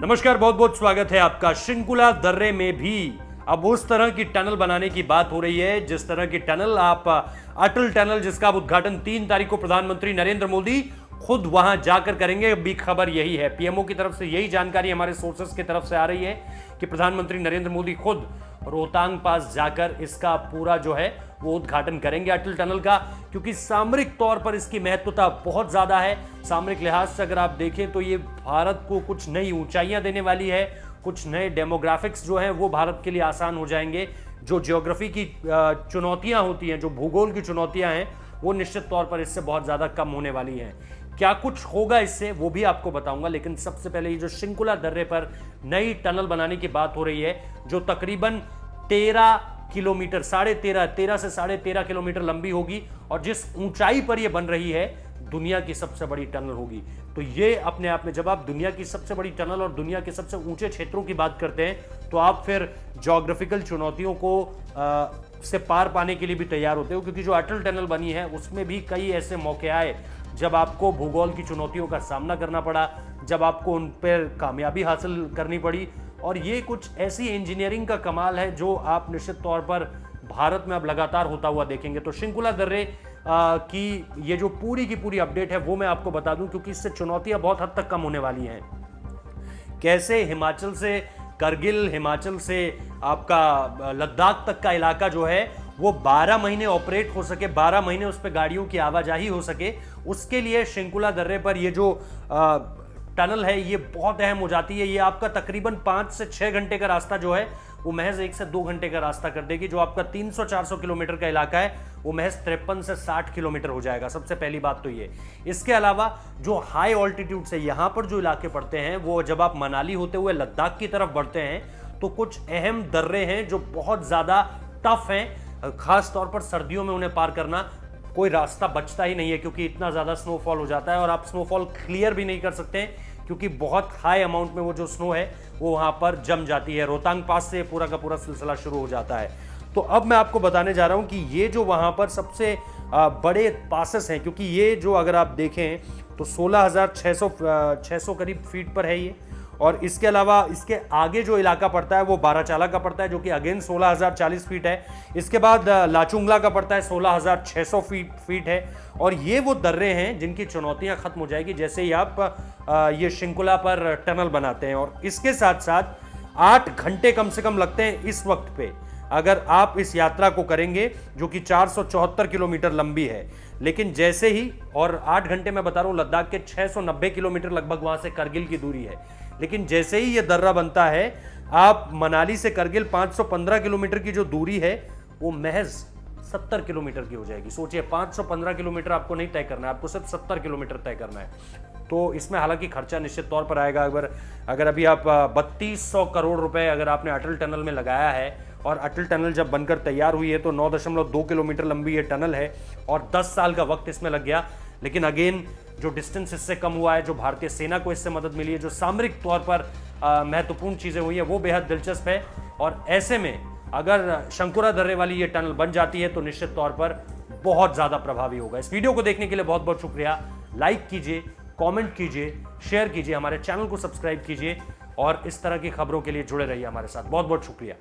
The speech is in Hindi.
नमस्कार, बहुत बहुत स्वागत है आपका। शृंखला दर्रे में भी अब उस तरह की टनल बनाने की बात हो रही है जिस तरह की टनल अटल टनल, जिसका उद्घाटन 3 तारीख को प्रधानमंत्री नरेंद्र मोदी खुद वहां जाकर करेंगे। अभी खबर यही है, पीएमओ की तरफ से यही जानकारी हमारे सोर्सेस की तरफ से आ रही है कि प्रधानमंत्री नरेंद्र मोदी खुद रोहतांग पास जाकर इसका पूरा जो है वो उद्घाटन करेंगे अटल टनल का, क्योंकि सामरिक तौर पर इसकी महत्वता बहुत ज्यादा है। सामरिक लिहाज से अगर आप देखें तो ये भारत को कुछ नई ऊंचाइयां देने वाली है, कुछ नए डेमोग्राफिक्स जो हैं वो भारत के लिए आसान हो जाएंगे। जो ज्योग्राफी की चुनौतियां होती हैं, जो भूगोल की चुनौतियां हैं, वो निश्चित तौर पर इससे बहुत ज्यादा कम होने वाली हैं। क्या कुछ होगा इससे वो भी आपको बताऊंगा, लेकिन सबसे पहले ये जो शृंखला दर्रे पर नई टनल बनाने की बात हो रही है जो तकरीबन 13 किलोमीटर, 13.5 से 13.5 किलोमीटर लंबी होगी और जिस ऊंचाई पर यह बन रही है दुनिया की सबसे बड़ी टनल होगी। तो ये अपने आप में, जब आप दुनिया की सबसे बड़ी टनल और दुनिया के सबसे ऊंचे क्षेत्रों की बात करते हैं तो आप फिर ज्योग्राफिकल चुनौतियों को से पार पाने के लिए भी तैयार होते हो, क्योंकि जो अटल टनल बनी है उसमें भी कई ऐसे मौके आए जब आपको भूगोल की चुनौतियों का सामना करना पड़ा, जब आपको उन पर कामयाबी हासिल करनी पड़ी। और ये कुछ ऐसी इंजीनियरिंग का कमाल है जो आप निश्चित तौर पर भारत में अब लगातार होता हुआ देखेंगे। तो शृंखला दर्रे की ये जो पूरी की पूरी अपडेट है वो मैं आपको बता दूं, क्योंकि इससे चुनौतियां बहुत हद तक कम होने वाली हैं। कैसे हिमाचल से करगिल, हिमाचल से आपका लद्दाख तक का इलाका जो है वो 12 महीने ऑपरेट हो सके, 12 महीने उस पर गाड़ियों की आवाजाही हो सके, उसके लिए शृंखला दर्रे पर ये जो टनल है ये बहुत अहम हो जाती है। ये आपका तकरीबन 5 से 6 घंटे का रास्ता जो है वो महज 1 से 2 घंटे का रास्ता कर देगी। जो आपका 300-400 किलोमीटर का इलाका है वो महज 53 से 60 किलोमीटर हो जाएगा। सबसे पहली बात तो ये। इसके अलावा जो हाई ऑल्टीट्यूड से यहां पर जो इलाके पड़ते हैं, वो जब आप मनाली होते हुए लद्दाख की तरफ बढ़ते हैं तो कुछ अहम दर्रे हैं जो बहुत ज्यादा टफ हैं, खास तौर पर सर्दियों में उन्हें पार करना कोई रास्ता बचता ही नहीं है, क्योंकि इतना ज्यादा स्नोफॉल हो जाता है और आप स्नोफॉल क्लियर भी नहीं कर सकते हैं, क्योंकि बहुत हाई अमाउंट में वो जो स्नो है वो वहां पर जम जाती है। रोहतांग पास से पूरा का पूरा सिलसिला शुरू हो जाता है। तो अब मैं आपको बताने जा रहा हूं कि ये जो वहां पर सबसे बड़े पासेस हैं, क्योंकि ये जो अगर आप देखें तो 16,600 करीब फीट पर है ये, और इसके अलावा इसके आगे जो इलाका पड़ता है वो बाराचाला का पड़ता है जो कि अगेन 16,040 फीट है। इसके बाद लाचुंगला का पड़ता है 16,600 फीट है। और ये वो दर्रे हैं जिनकी चुनौतियां खत्म हो जाएगी जैसे ही आप ये शृंखला पर टनल बनाते हैं। और इसके साथ साथ 8 घंटे कम से कम लगते हैं इस वक्त पे, अगर आप इस यात्रा को करेंगे जो कि 474 किलोमीटर लंबी है। लेकिन जैसे ही, और 8 घंटे मैं बता रहा हूं, लद्दाख के 690 किलोमीटर लगभग वहां से करगिल की दूरी है। लेकिन जैसे ही ये दर्रा बनता है, आप मनाली से करगिल 515 किलोमीटर की जो दूरी है वो महज 70 किलोमीटर की हो जाएगी। सोचिए, 515 किलोमीटर आपको नहीं तय करना है, आपको सिर्फ 70 किलोमीटर तय करना है। तो इसमें हालांकि खर्चा निश्चित तौर पर आएगा। अगर अभी आप 3200 करोड़ रुपए अगर आपने अटल टनल में लगाया है, और अटल टनल जब बनकर तैयार हुई है तो 9.2 किलोमीटर लंबी ये टनल है और 10 साल का वक्त इसमें लग गया। लेकिन अगेन जो डिस्टेंस इससे कम हुआ है, जो भारतीय सेना को इससे मदद मिली है, जो सामरिक तौर पर महत्वपूर्ण चीजें हुई है, वो बेहद दिलचस्प है। और ऐसे में अगर शंकुरा दर्रे वाली ये टनल बन जाती है तो निश्चित तौर पर बहुत ज्यादा प्रभावी होगा। इस वीडियो को देखने के लिए बहुत बहुत शुक्रिया। लाइक कीजिए, कमेंट कीजिए, शेयर कीजिए, हमारे चैनल को सब्सक्राइब कीजिए और इस तरह की खबरों के लिए जुड़े रहिए हमारे साथ। बहुत बहुत शुक्रिया।